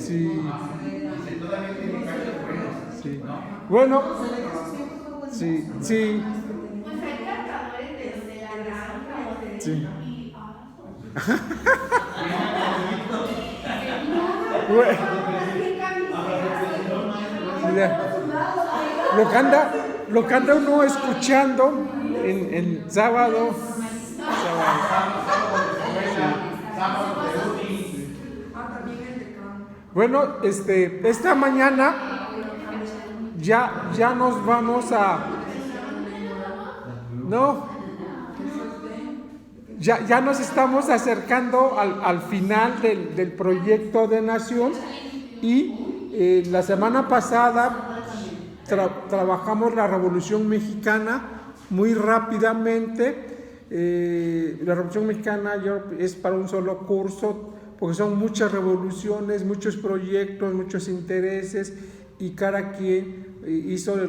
Sí. Sí. Bueno, sí, sí. Pues hay cantadores de la granja o de... Sí. Y, Bueno, lo que anda uno escuchando en sábado. Bueno, esta mañana ya nos vamos a... No, ya nos estamos acercando al final del proyecto de nación y la semana pasada trabajamos la Revolución Mexicana muy rápidamente. La Revolución Mexicana es para un solo curso, porque son muchas revoluciones, muchos proyectos, muchos intereses, y cada quien hizo de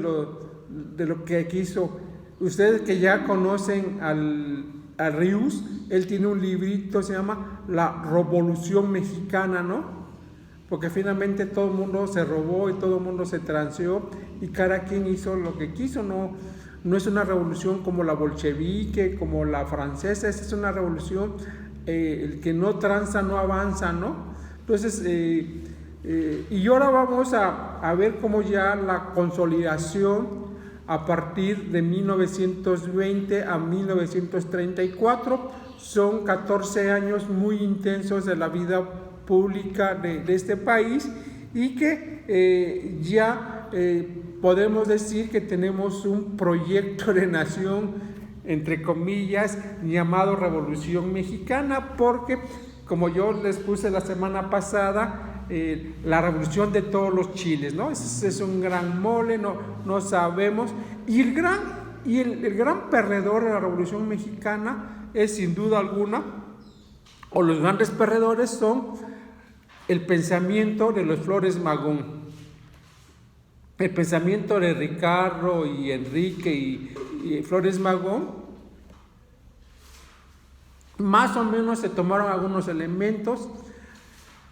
lo que quiso. Ustedes que ya conocen a Rius, él tiene un librito, se llama La Revolución Mexicana, ¿no? Porque finalmente todo el mundo se robó y todo el mundo se transeó y cada quien hizo lo que quiso. No es una revolución como la bolchevique, como la francesa, es una revolución, el que no tranza no avanza, ¿no? Entonces, y ahora vamos a ver cómo ya la consolidación a partir de 1920 a 1934 son 14 años muy intensos de la vida pública de este país y que ya podemos decir que tenemos un proyecto de nación, entre comillas, llamado Revolución Mexicana, porque como yo les puse la semana pasada, la revolución de todos los chiles, ¿no? Es un gran mole, no sabemos, y el gran perdedor de la Revolución Mexicana es sin duda alguna, o los grandes perdedores son el pensamiento de los Flores Magón, el pensamiento de Ricardo y Enrique y Flores Magón. Más o menos se tomaron algunos elementos.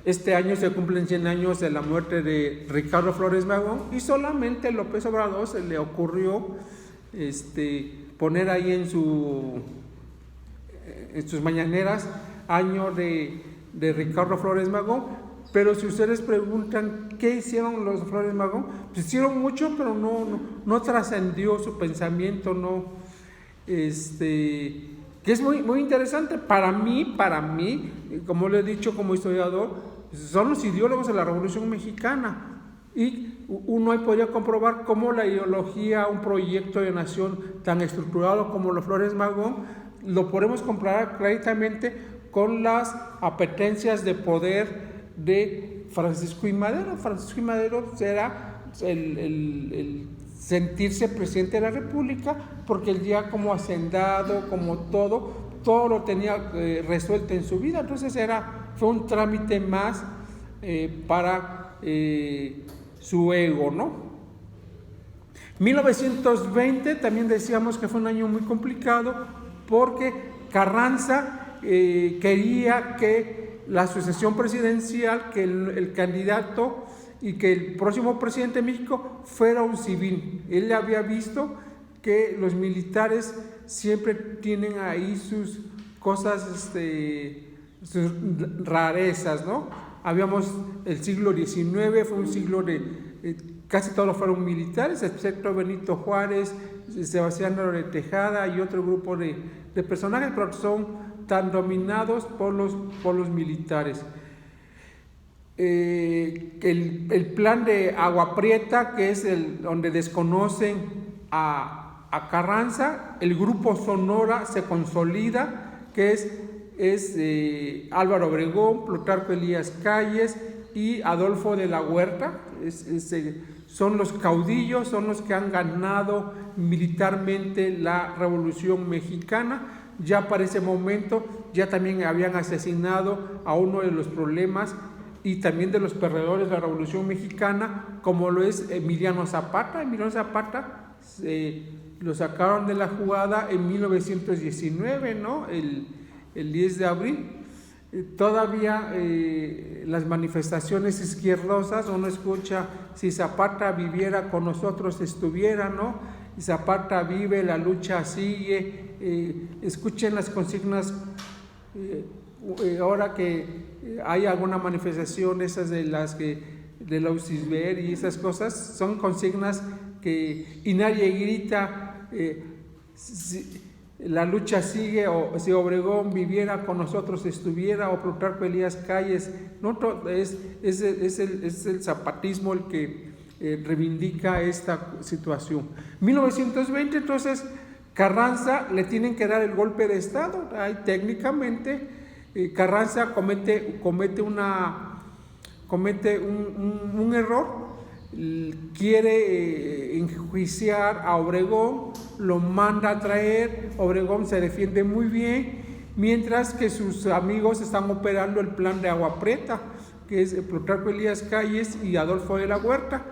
Este año se cumplen 100 años de la muerte de Ricardo Flores Magón y solamente López Obrador se le ocurrió poner ahí en sus mañaneras año de Ricardo Flores Magón. Pero si ustedes preguntan qué hicieron los Flores Magón, pues hicieron mucho, pero no trascendió su pensamiento, que es muy, muy interesante para mí, como le he dicho como historiador, son los ideólogos de la Revolución Mexicana, y uno ahí podría comprobar cómo la ideología, un proyecto de nación tan estructurado como los Flores Magón, lo podemos comparar claramente con las apetencias de poder de Francisco I. Madero. Francisco I. Madero era el sentirse presidente de la República, porque él ya como hacendado, como todo lo tenía resuelto en su vida. Entonces fue un trámite más para su ego, ¿no? 1920 también decíamos que fue un año muy complicado, porque Carranza quería que la sucesión presidencial, que el candidato y que el próximo presidente de México fuera un civil. Él había visto que los militares siempre tienen ahí sus cosas, sus rarezas, ¿no? Habíamos el siglo XIX, fue un siglo de casi todos fueron militares, excepto Benito Juárez, Sebastián de Tejada y otro grupo de personajes, pero son tan dominados por los militares. El plan de Agua Prieta, que es donde desconocen a Carranza, el grupo Sonora se consolida, que es Álvaro Obregón, Plutarco Elías Calles y Adolfo de la Huerta. Son los caudillos, son los que han ganado militarmente la Revolución Mexicana. Ya para ese momento ya también habían asesinado a uno de los problemas y también de los perdedores de la Revolución Mexicana, como lo es Emiliano Zapata. Emiliano Zapata lo sacaron de la jugada en 1919, ¿no? El 10 de abril. todavía las manifestaciones izquierdosas, uno escucha, si Zapata viviera con nosotros estuviera, ¿no? Y Zapata vive, la lucha sigue, escuchen las consignas, ahora que hay alguna manifestación, esas de las que de la UCISBER y esas cosas, son consignas que, y nadie grita, la lucha sigue, o si Obregón viviera con nosotros estuviera, o Plutarco Elías Calles, no, es el zapatismo el que reivindica esta situación. 1920, entonces, Carranza le tienen que dar el golpe de Estado. Ahí, técnicamente, Carranza comete un error, quiere enjuiciar a Obregón, lo manda a traer, Obregón se defiende muy bien, mientras que sus amigos están operando el plan de Agua Prieta, que es Plutarco Elías Calles y Adolfo de la Huerta,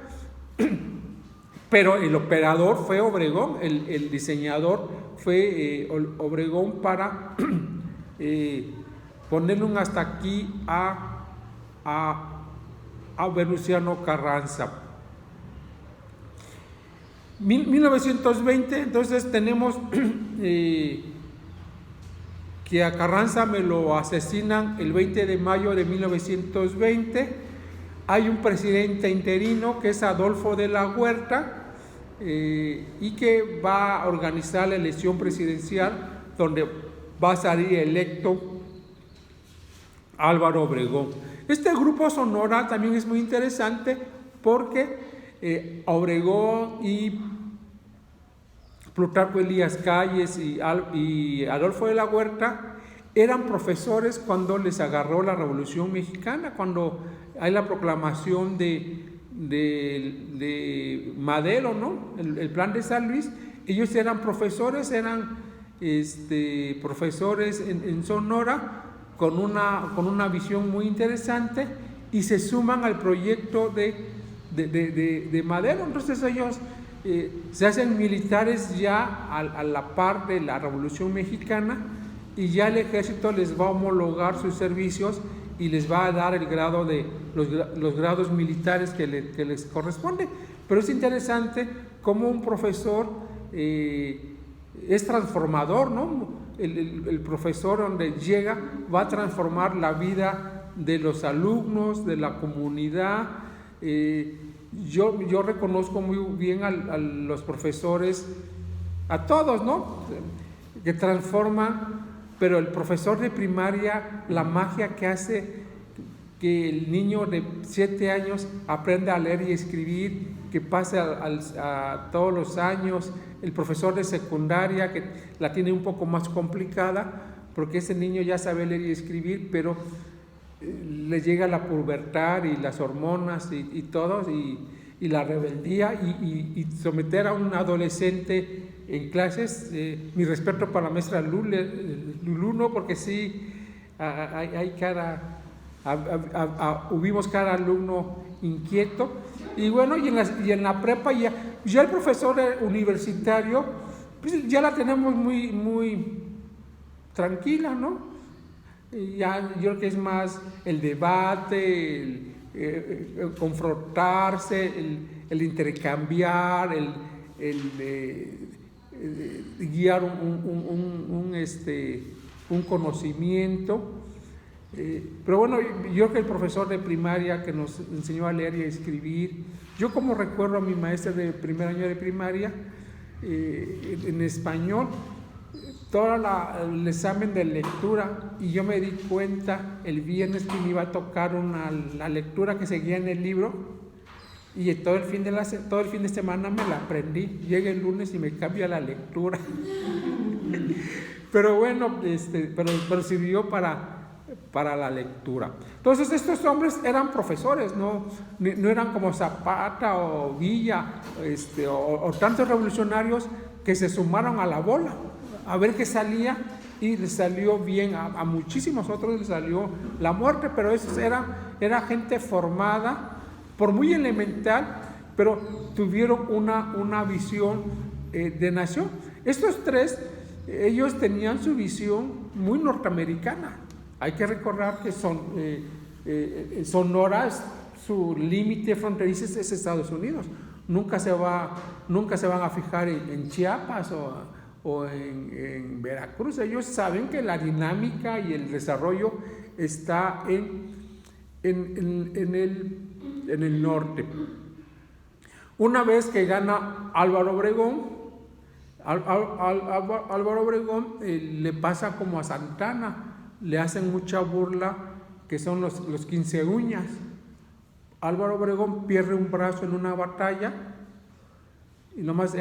pero el operador fue Obregón, el diseñador fue Obregón para ponerle un hasta aquí a Venustiano Carranza. 1920, entonces tenemos que a Carranza me lo asesinan el 20 de mayo de 1920. Hay un presidente interino que es Adolfo de la Huerta y que va a organizar la elección presidencial donde va a salir electo Álvaro Obregón. Este grupo Sonora también es muy interesante porque Obregón y Plutarco Elías Calles y Adolfo de la Huerta eran profesores cuando les agarró la Revolución Mexicana, cuando hay la proclamación de Madero, ¿no? El plan de San Luis. Ellos eran profesores, profesores en Sonora, con una visión muy interesante, y se suman al proyecto de Madero. Entonces ellos se hacen militares ya a la par de la Revolución Mexicana, y ya el ejército les va a homologar sus servicios y les va a dar el grado de los grados militares que les corresponde. Pero es interesante cómo un profesor es transformador, ¿no? El profesor, donde llega, va a transformar la vida de los alumnos, de la comunidad. Yo reconozco muy bien a los profesores, a todos, ¿no? Que transforman, pero el profesor de primaria, la magia que hace que el niño de 7 años aprenda a leer y escribir, que pase a todos los años. El profesor de secundaria, que la tiene un poco más complicada, porque ese niño ya sabe leer y escribir, pero le llega la pubertad y las hormonas y todo, y la rebeldía, y someter a un adolescente en clases. Mi respeto para la maestra Lulú, ¿no? Porque sí, hay hubimos cada alumno inquieto. Y bueno, y en la prepa ya el profesor universitario, pues ya la tenemos muy, muy tranquila, ¿no? Ya yo creo que es más el debate, el confrontarse, el intercambiar, el guiar un conocimiento. Pero bueno, yo creo que el profesor de primaria que nos enseñó a leer y a escribir, yo como recuerdo a mi maestra de primer año de primaria, en español, todo el examen de lectura, y yo me di cuenta el viernes que me iba a tocar la lectura que seguía en el libro, y todo el fin de semana me la aprendí. Llega el lunes y me cambia la lectura. Pero bueno, pero sirvió para la lectura. Entonces estos hombres eran profesores, no eran como Zapata o Villa, o tantos revolucionarios que se sumaron a la bola a ver qué salía, y les salió bien. A muchísimos otros les salió la muerte, pero esos era gente formada, por muy elemental, pero tuvieron una visión de nación. Estos tres, ellos tenían su visión muy norteamericana. Hay que recordar que Sonora, su límite fronterizo es Estados Unidos. Nunca se van a fijar en Chiapas o en Veracruz. Ellos saben que la dinámica y el desarrollo está en el norte. Una vez que gana Álvaro Obregón, Álvaro Obregón le pasa como a Santana, le hacen mucha burla, que son los 15 uñas. Álvaro Obregón pierde un brazo en una batalla, y nomás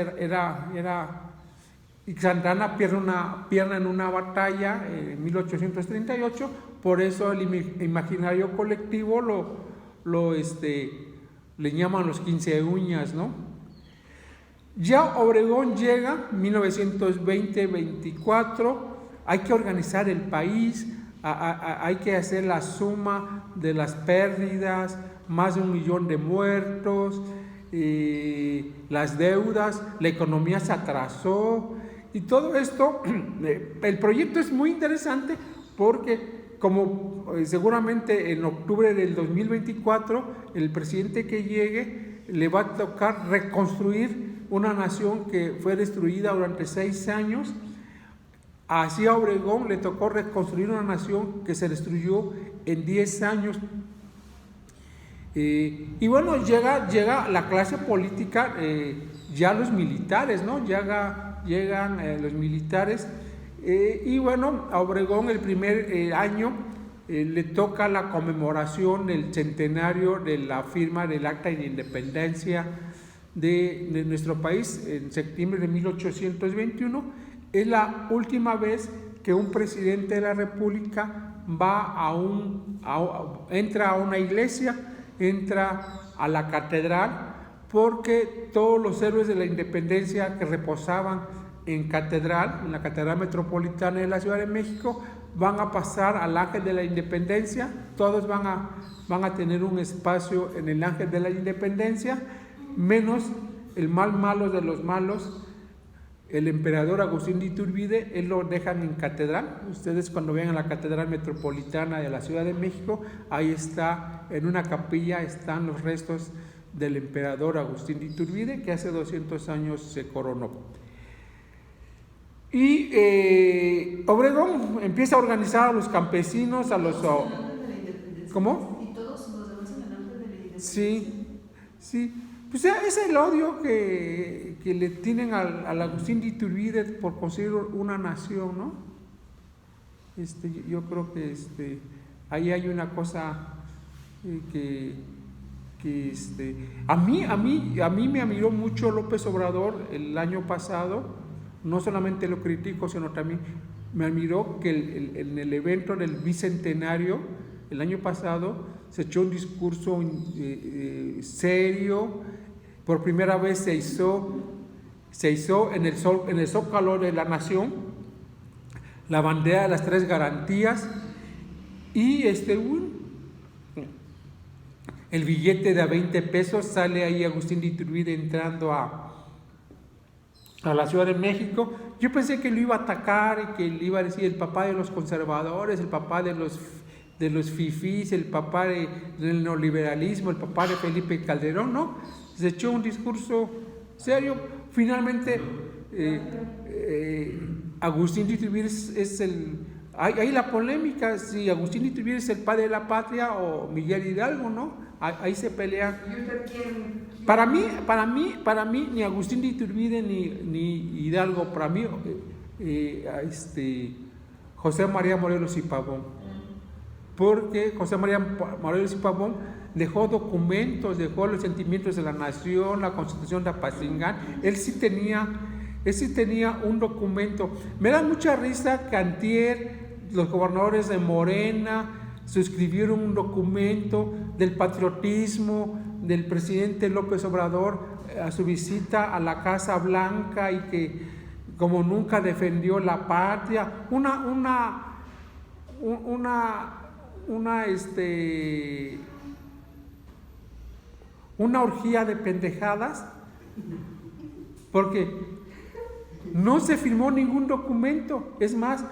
y Santana pierde una pierna en una batalla en 1838, por eso el imaginario colectivo le llaman los 15 uñas, ¿no? Ya Obregón llega, 1920-24, hay que organizar el país, hay que hacer la suma de las pérdidas, más de 1 millón de muertos, las deudas, la economía se atrasó, y todo esto, el proyecto es muy interesante porque como seguramente en octubre del 2024, el presidente que llegue le va a tocar reconstruir una nación que fue destruida durante 6 años. Así a Obregón le tocó reconstruir una nación que se destruyó en 10 años. Y bueno, llega la clase política, ya los militares, ¿no? Llegan los militares, y bueno, a Obregón el primer año le toca la conmemoración del centenario de la firma del Acta de Independencia de nuestro país en septiembre de 1821. Es la última vez que un presidente de la República entra a una iglesia, entra a la catedral, porque todos los héroes de la independencia que reposaban en la Catedral Metropolitana de la Ciudad de México, van a pasar al Ángel de la Independencia. Todos van a tener un espacio en el Ángel de la Independencia, menos el malo de los malos, el emperador Agustín de Iturbide. Él lo dejan en catedral. Ustedes cuando vean a la Catedral Metropolitana de la Ciudad de México, ahí está, en una capilla están los restos del emperador Agustín de Iturbide, que hace 200 años se coronó. Y Obregón empieza a organizar a los campesinos, a los... ¿Cómo? Y todos los demás en el arte de la independencia. Sí. Pues es el odio que le tienen al Agustín de Iturbide por conseguir una nación, ¿no? Yo creo que ahí hay una cosa que a mí me admiró mucho López Obrador el año pasado. No solamente lo critico, sino también me admiró que en el evento del bicentenario, el año pasado, se echó un discurso serio. Por primera vez se hizo en el Zócalo de la Nación la bandera de las 3 garantías, y el billete de a 20 pesos, sale ahí Agustín de Iturbide entrando a la Ciudad de México. Yo pensé que lo iba a atacar y que le iba a decir el papá de los conservadores, el papá de los fifís, el papá del neoliberalismo, el papá de Felipe Calderón. No, se echó un discurso serio. Finalmente Agustín de Iturbide es hay la polémica si Agustín de Iturbide es el padre de la patria o Miguel Hidalgo, ¿no? Ahí se pelean. Para mí ni Agustín de Iturbide ni Hidalgo, para mí José María Morelos y Pavón, porque José María Morelos y Pavón dejó documentos, dejó los sentimientos de la nación, la Constitución de Apatzingán. Él sí tenía un documento. Me da mucha risa que antier los gobernadores de Morena suscribieron un documento del patriotismo del presidente López Obrador a su visita a la Casa Blanca, y que como nunca defendió la patria, una orgía de pendejadas, porque no se firmó ningún documento. Es más,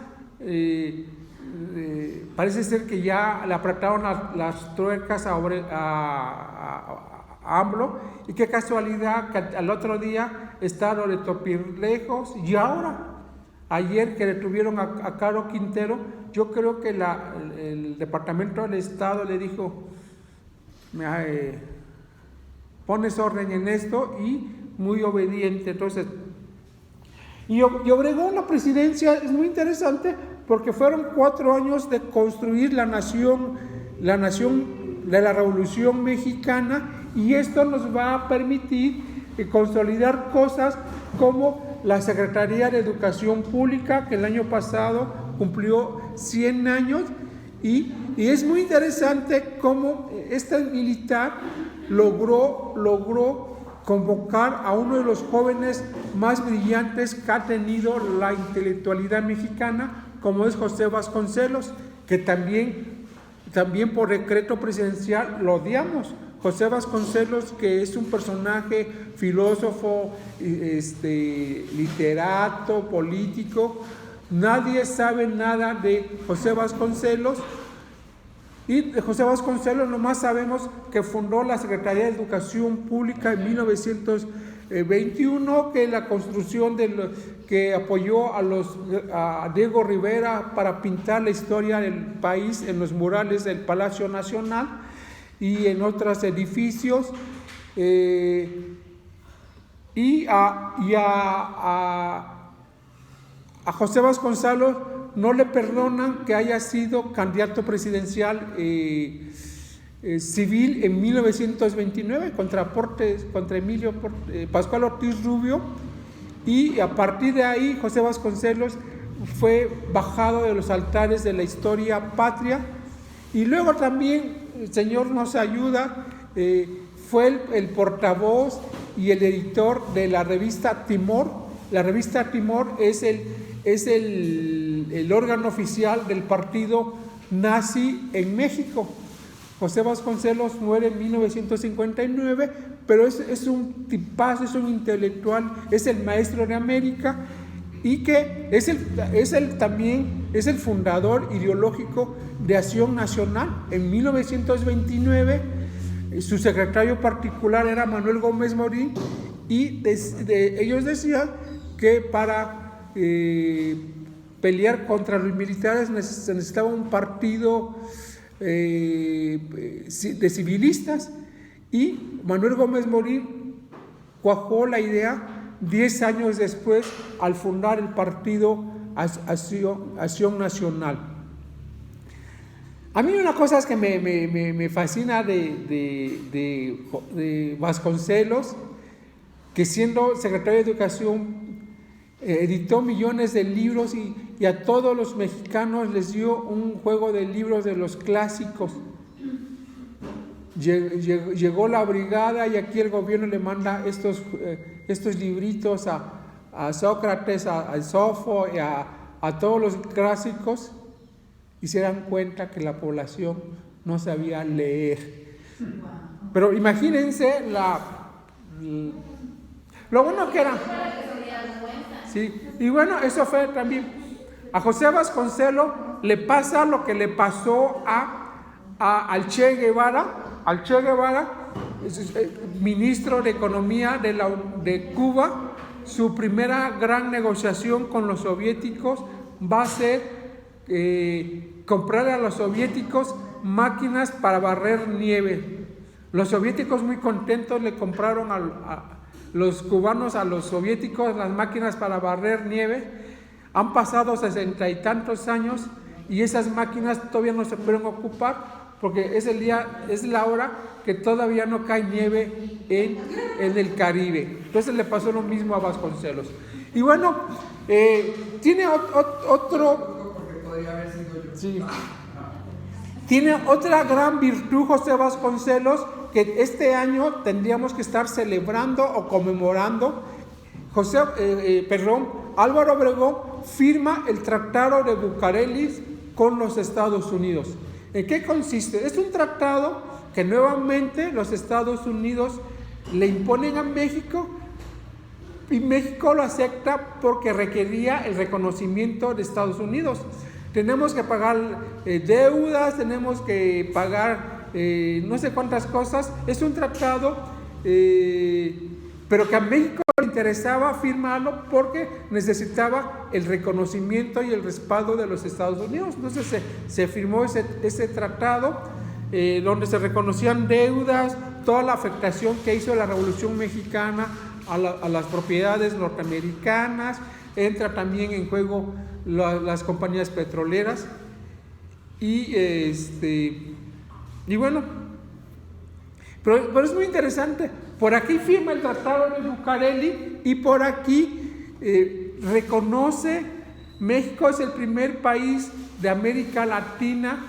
parece ser que ya le apretaron las tuercas a AMLO, y qué casualidad que al otro día está Loreto Pirlejos, y ahora, ayer que detuvieron a Caro Quintero, yo creo que el Departamento del Estado le dijo, pones orden en esto, y muy obediente. Entonces, y Obregón, la presidencia es muy interesante porque fueron 4 años de construir la nación de la Revolución Mexicana, y esto nos va a permitir consolidar cosas como la Secretaría de Educación Pública, que el año pasado cumplió 100 años, y es muy interesante cómo este militar logró convocar a uno de los jóvenes más brillantes que ha tenido la intelectualidad mexicana, como es José Vasconcelos, que también por decreto presidencial lo odiamos. José Vasconcelos, que es un personaje filósofo, literato, político, nadie sabe nada de José Vasconcelos. Y de José Vasconcelos nomás sabemos que fundó la Secretaría de Educación Pública en 1921, que la construcción que apoyó a Diego Rivera para pintar la historia del país en los murales del Palacio Nacional y en otros edificios, y a José Vasconcelos no le perdonan que haya sido candidato presidencial civil en 1929 contra Emilio Pascual Ortiz Rubio, y a partir de ahí José Vasconcelos fue bajado de los altares de la historia patria. Y luego también, el Señor nos ayuda, fue el portavoz y el editor de la revista Timor. La revista Timor es el órgano oficial del partido nazi en México. José Vasconcelos muere en 1959, pero es un tipazo, es un intelectual, es el maestro de América, y que también es el fundador ideológico de Acción Nacional. En 1929 su secretario particular era Manuel Gómez Morín, y ellos decían que para pelear contra los militares se necesitaba un partido de civilistas, y Manuel Gómez Morín cuajó la idea 10 años después al fundar el partido Acción Nacional. A mí una cosa es que me fascina de Vasconcelos, que siendo secretario de Educación editó millones de libros, y a todos los mexicanos les dio un juego de libros de los clásicos. Llegó la brigada, y aquí el gobierno le manda estos libritos a Sócrates, a Sofo y a todos los clásicos, y se dan cuenta que la población no sabía leer. Pero imagínense lo bueno que era. Sí, y bueno, eso fue también. A José Vasconcelos le pasa lo que le pasó al Che Guevara. Al Che Guevara, ministro de Economía de Cuba, su primera gran negociación con los soviéticos va a ser comprar a los soviéticos máquinas para barrer nieve. Los soviéticos muy contentos le compraron los cubanos a los soviéticos las máquinas para barrer nieve. Han pasado 60 y tantos años y esas máquinas todavía no se pueden ocupar, porque es la hora que todavía no cae nieve en el Caribe. Entonces le pasó lo mismo a Vasconcelos. Y bueno, tiene otro... Porque podría haber sido yo. Sí. Tiene otra gran virtud José Vasconcelos, que este año tendríamos que estar celebrando o conmemorando. Álvaro Obregón firma el Tratado de Bucareli con los Estados Unidos. ¿En qué consiste? Es un tratado que nuevamente los Estados Unidos le imponen a México, y México lo acepta porque requería el reconocimiento de Estados Unidos. tenemos que pagar deudas, tenemos que pagar no sé cuántas cosas. Es un tratado, pero que a México le interesaba firmarlo porque necesitaba el reconocimiento y el respaldo de los Estados Unidos. Entonces se firmó ese tratado donde se reconocían deudas, toda la afectación que hizo la Revolución Mexicana a las propiedades norteamericanas. Entra también en juego las compañías petroleras y bueno, pero es muy interesante. Por aquí firma el Tratado de Bucareli y por aquí reconoce, México es el primer país de América Latina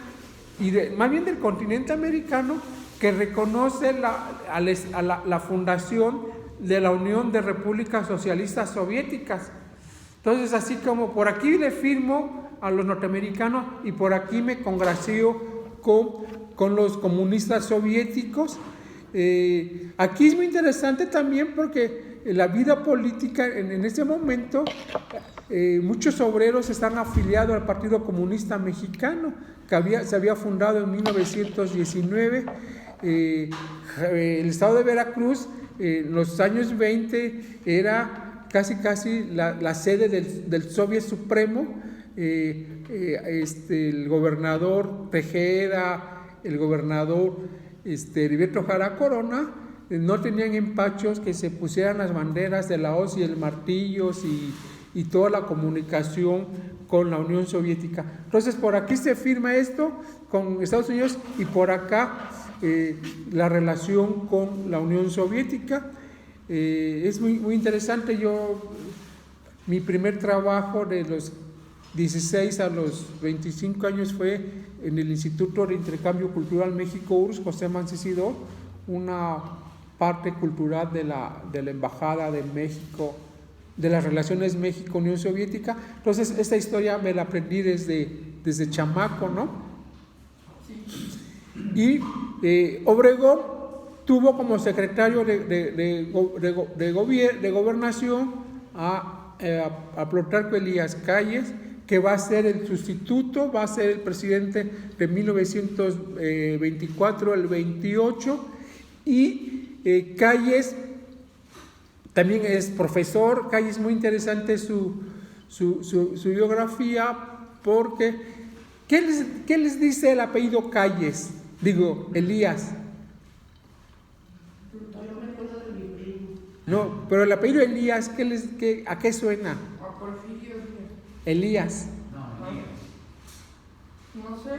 y más bien del continente americano que reconoce la fundación de la Unión de Repúblicas Socialistas Soviéticas. Entonces, así como por aquí le firmo a los norteamericanos y por aquí me congracio con los comunistas soviéticos. Aquí es muy interesante también porque la vida política en este momento, muchos obreros están afiliados al Partido Comunista Mexicano, que se había fundado en 1919. El estado de Veracruz, en los años 20, era casi la sede del Soviet Supremo. El gobernador Tejeda, el gobernador Heriberto Jara Corona, no tenían empachos que se pusieran las banderas de la hoz y el martillo y toda la comunicación con la Unión Soviética. Entonces por aquí se firma esto con Estados Unidos y por acá la relación con la Unión Soviética. Es muy interesante. Mi primer trabajo de los 16 a los 25 años fue en el Instituto de Intercambio Cultural México-URSS, José Mancisidor, una parte cultural de la Embajada de México, de las relaciones México-Unión Soviética. Entonces esta historia me la aprendí desde chamaco, ¿no? Y Obregón tuvo como secretario de Gobernación a Plutarco Elías Calles, que va a ser el sustituto, va a ser el presidente de 1924 al 28, y Calles también es profesor. Calles, muy interesante su biografía, porque ¿qué les dice el apellido Calles? Digo, Elías. No, pero el apellido Elías, ¿a qué suena? Elías. No sé.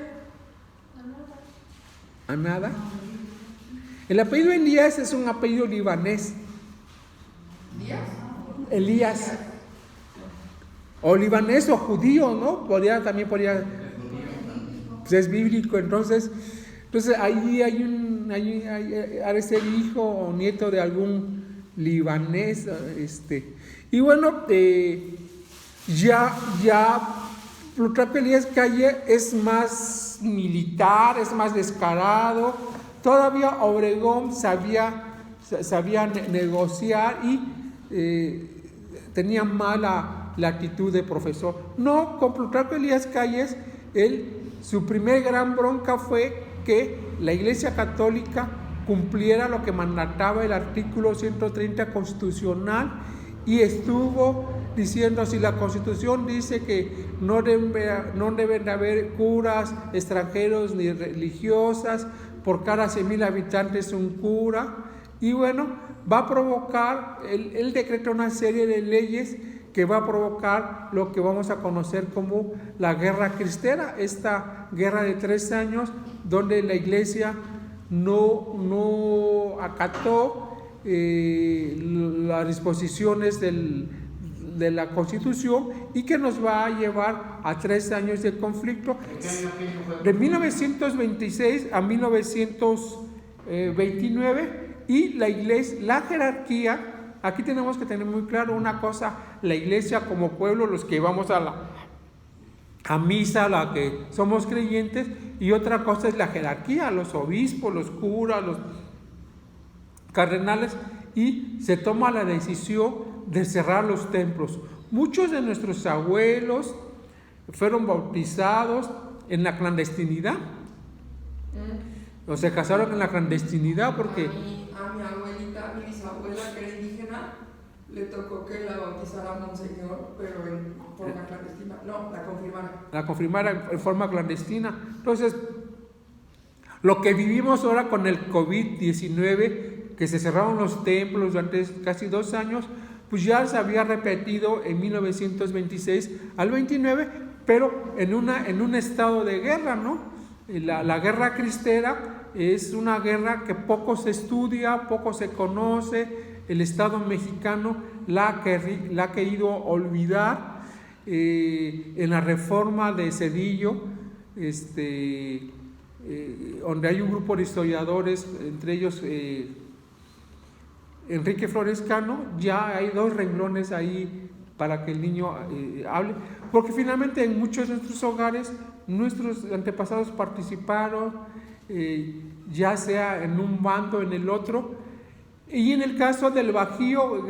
¿A nada? El apellido Elías es un apellido libanés. Elías. O libanés o judío, ¿no? También podría. Pues es bíblico, entonces ahí ha de ser hijo o nieto de algún libanés, y bueno, ya Plutarco Elías Calles es más militar, es más descarado. Todavía Obregón sabía negociar y tenía mala la actitud de profesor. No, con Plutarco Elías Calles, su primer gran bronca fue que la Iglesia Católica cumpliera lo que mandataba el artículo 130 constitucional, y estuvo diciendo: si la Constitución dice que no deben de haber curas extranjeros ni religiosas, por cada 100,000 habitantes un cura. Y bueno, va a provocar, él decreta una serie de leyes que va a provocar lo que vamos a conocer como la Guerra Cristera, esta guerra de 3 años donde la Iglesia no acató las disposiciones de la Constitución, y que nos va a llevar a 3 años de conflicto, de 1926 a 1929. Y la Iglesia, la jerarquía, aquí tenemos que tener muy claro una cosa: la Iglesia como pueblo, los que vamos a misa, la que somos creyentes, y otra cosa es la jerarquía, los obispos, los curas, los cardenales, y se toma la decisión de cerrar los templos. Muchos de nuestros abuelos fueron bautizados en la clandestinidad. O se casaron en la clandestinidad porque... A mi abuelita, mi bisabuela, que era indígena, le tocó que la bautizara Monseñor, pero por la clandestina. No, la confirmara. La confirmara en forma clandestina. Entonces, lo que vivimos ahora con el COVID-19, que se cerraron los templos durante casi 2 años, pues ya se había repetido en 1926 al 29, pero en un estado de guerra, ¿no? La guerra cristera es una guerra que poco se estudia, poco se conoce. El Estado mexicano la ha querido olvidar. En la reforma de Zedillo, donde hay un grupo de historiadores, entre ellos Enrique Flores Cano, ya hay 2 renglones ahí para que el niño hable, porque finalmente en muchos de nuestros hogares nuestros antepasados participaron, ya sea en un bando o en el otro. Y en el caso del Bajío,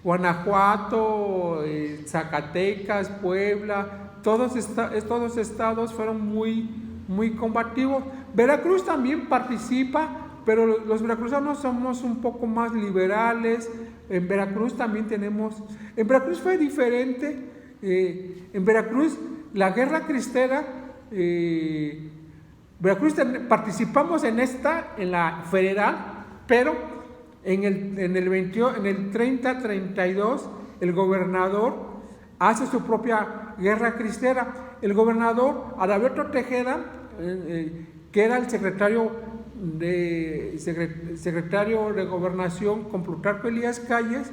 Guanajuato, Zacatecas, Puebla, todos estados fueron muy combativos. Veracruz también participa, pero los veracruzanos somos un poco más liberales. En Veracruz también en Veracruz fue diferente. En Veracruz, la guerra cristera, Veracruz participamos en la federal, pero en el 30-32 el gobernador hace su propia guerra cristera. El gobernador Adalberto Tejeda, que era el secretario de Gobernación con Plutarco Elías Calles,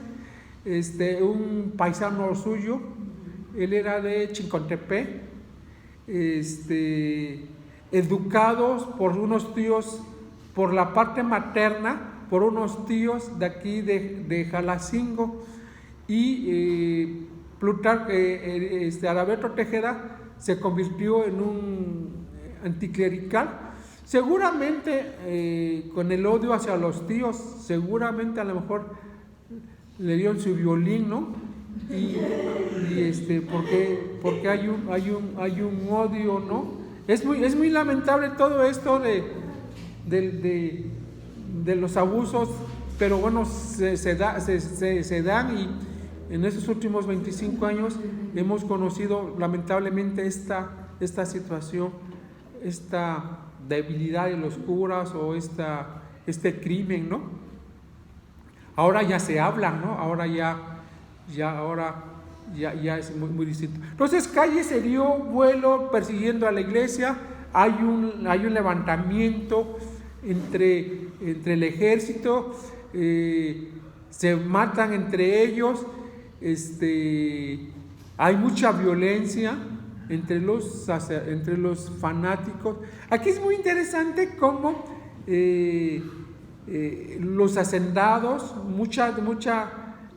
un paisano suyo, él era de Chincontepec, educados por unos tíos, por la parte materna, por unos tíos de aquí de Jalacingo, y Adalberto Tejeda se convirtió en un anticlerical, seguramente con el odio hacia los tíos, seguramente a lo mejor le dieron su violín, ¿no? Porque hay un odio, ¿no? Es muy lamentable todo esto de los abusos, pero bueno, se dan, y en estos últimos 25 años hemos conocido lamentablemente esta situación, esta debilidad de los curas, o este crimen, ¿no? Ahora ya se habla, ¿no? Ahora ya es muy distinto. Entonces Calles se dio vuelo persiguiendo a la iglesia. Hay un levantamiento entre el ejército, se matan entre ellos, hay mucha violencia entre los fanáticos. Aquí es muy interesante cómo los hacendados,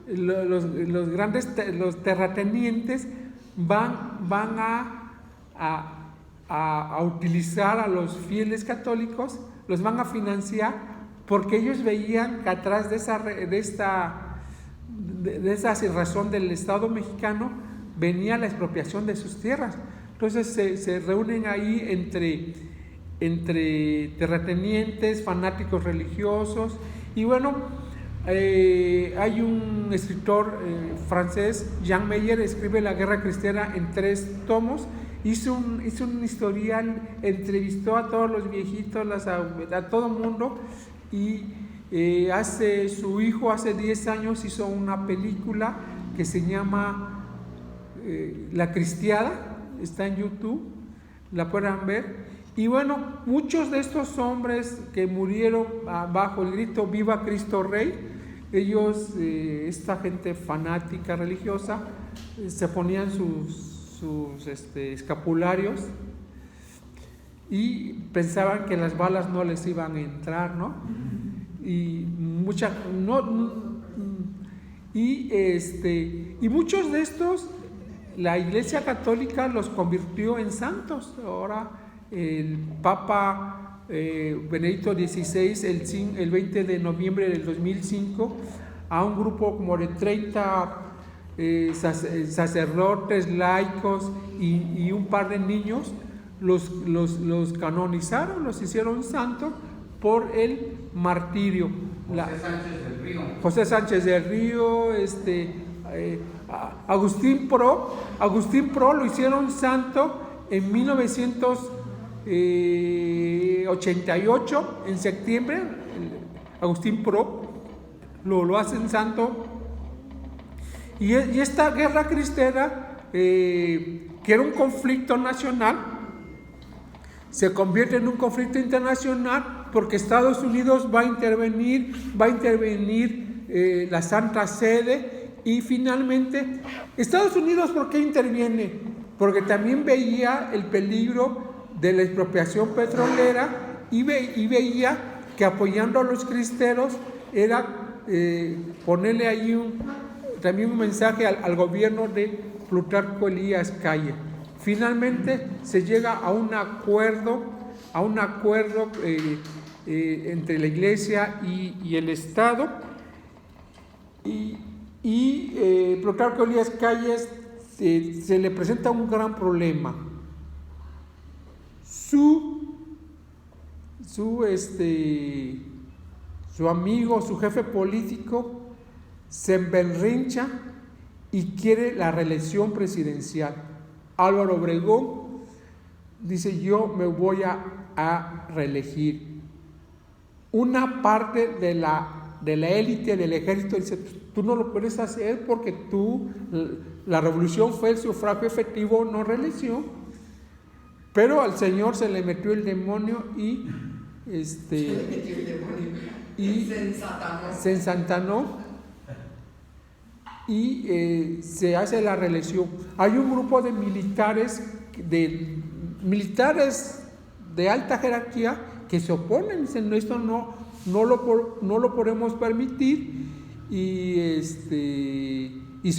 los terratenientes van a utilizar a los fieles católicos, los van a financiar, porque ellos veían que atrás de esa cerrazón del Estado mexicano venía la expropiación de sus tierras. Entonces se reúnen ahí entre terratenientes, fanáticos religiosos. Y bueno, hay un escritor francés, Jean Meyer, escribe La Guerra Cristera en 3 tomos. Hizo un historial, entrevistó a todos los viejitos, a todo mundo, y su hijo hace 10 años hizo una película que se llama La Cristiada, está en YouTube, la pueden ver. Y bueno, muchos de estos hombres que murieron bajo el grito "Viva Cristo Rey", ellos, esta gente fanática religiosa, se ponían sus escapularios y pensaban que las balas no les iban a entrar, ¿no? Y muchos de estos la Iglesia Católica los convirtió en santos. Ahora el Papa Benedicto XVI, el 20 de noviembre del 2005, a un grupo como de 30 sacerdotes, laicos y un par de niños, los canonizaron, los hicieron santos por el martirio. José Sánchez del Río, Agustín Pro lo hicieron santo en 1988, en septiembre. Agustín Pro lo hacen santo. Y esta guerra cristera, que era un conflicto nacional, se convierte en un conflicto internacional porque Estados Unidos va a intervenir la Santa Sede, y finalmente, Estados Unidos, ¿por qué interviene? Porque también veía el peligro de la expropiación petrolera y veía que apoyando a los cristeros era ponerle ahí también un mensaje al gobierno de Plutarco Elías Calles. Finalmente se llega a un acuerdo entre la Iglesia y el Estado, y Plutarco Elías Calles se le presenta un gran problema. Su amigo, su jefe político, se emberrincha y quiere la reelección presidencial. Álvaro Obregón dice: yo me voy a reelegir. Una parte de la élite del ejército dice: tú no lo puedes hacer porque la revolución fue el sufragio efectivo, no reelección. Pero al Señor se le metió el demonio y se ensantanó y se hace la reelección. Hay un grupo de militares de alta jerarquía que se oponen, dicen: esto no lo podemos permitir, y se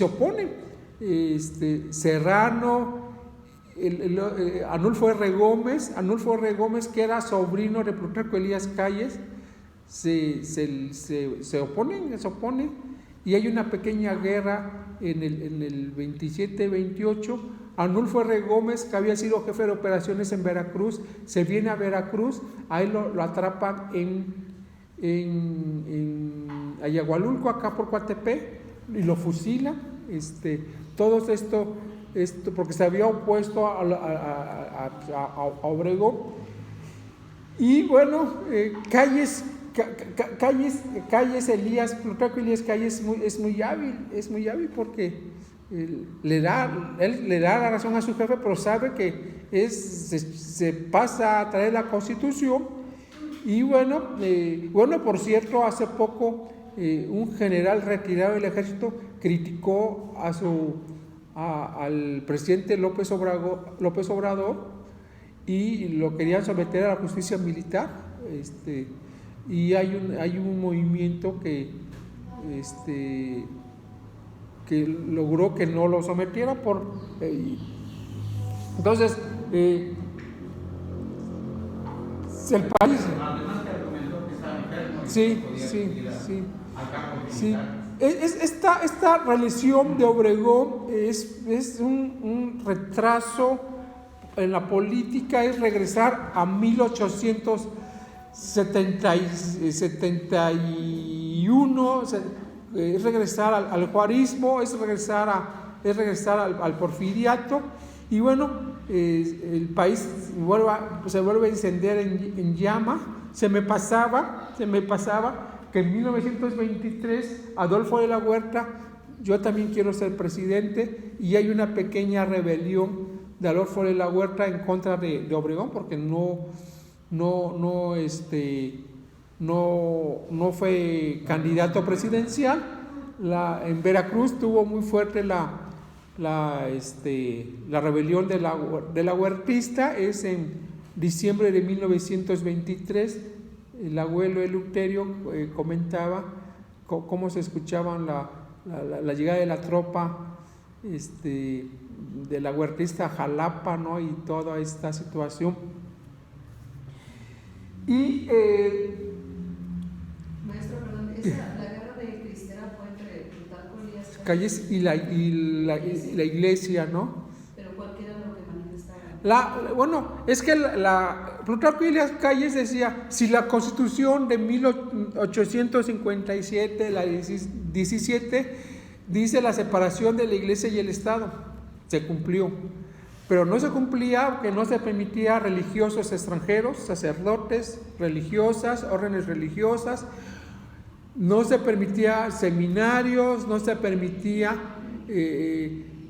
oponen. Serrano, Arnulfo R. Gómez, que era sobrino de Plutarco Elías Calles, se oponen, y hay una pequeña guerra en el 27-28. Arnulfo R. Gómez, que había sido jefe de operaciones en Veracruz, se viene a Veracruz, ahí lo atrapan en Ayagualulco, acá por Coatepec, y lo fusilan. Todo esto porque se había opuesto a Obregón. Y bueno, Plutarco Elías Calles es muy hábil porque le da la razón a su jefe, pero sabe que se pasa a traer la Constitución. Y bueno, por cierto, hace poco un general retirado del ejército criticó al presidente López Obrador, y lo querían someter a la justicia militar. Y hay un movimiento que logró que no lo sometiera entonces el país. Sí. Esta reelección de Obregón es un retraso en la política, es regresar a 1871, es regresar al juarismo, es regresar al porfiriato. Y bueno, el país se vuelve a encender en llama. Se me pasaba que en 1923 Adolfo de la Huerta: yo también quiero ser presidente, y hay una pequeña rebelión de Adolfo de la Huerta en contra de Obregón, porque no fue candidato presidencial. En Veracruz tuvo muy fuerte la rebelión de la huertista. Es en diciembre de 1923. El abuelo Eleuterio comentaba cómo se escuchaban la llegada de la tropa de la huertista a Jalapa, ¿no? Y toda esta situación. Y maestro, perdón, la guerra de Cristera fue entre Plutarco Elías calles y la iglesia, ¿no? Pero cualquiera de lo que manifestaba. Bueno, es que Plutarco Elías Calles decía, si la Constitución de 1857, la 17, dice la separación de la iglesia y el Estado, se cumplió. Pero no se cumplía porque no se permitía religiosos extranjeros, sacerdotes, religiosas, órdenes religiosas, no se permitía seminarios, no se permitía,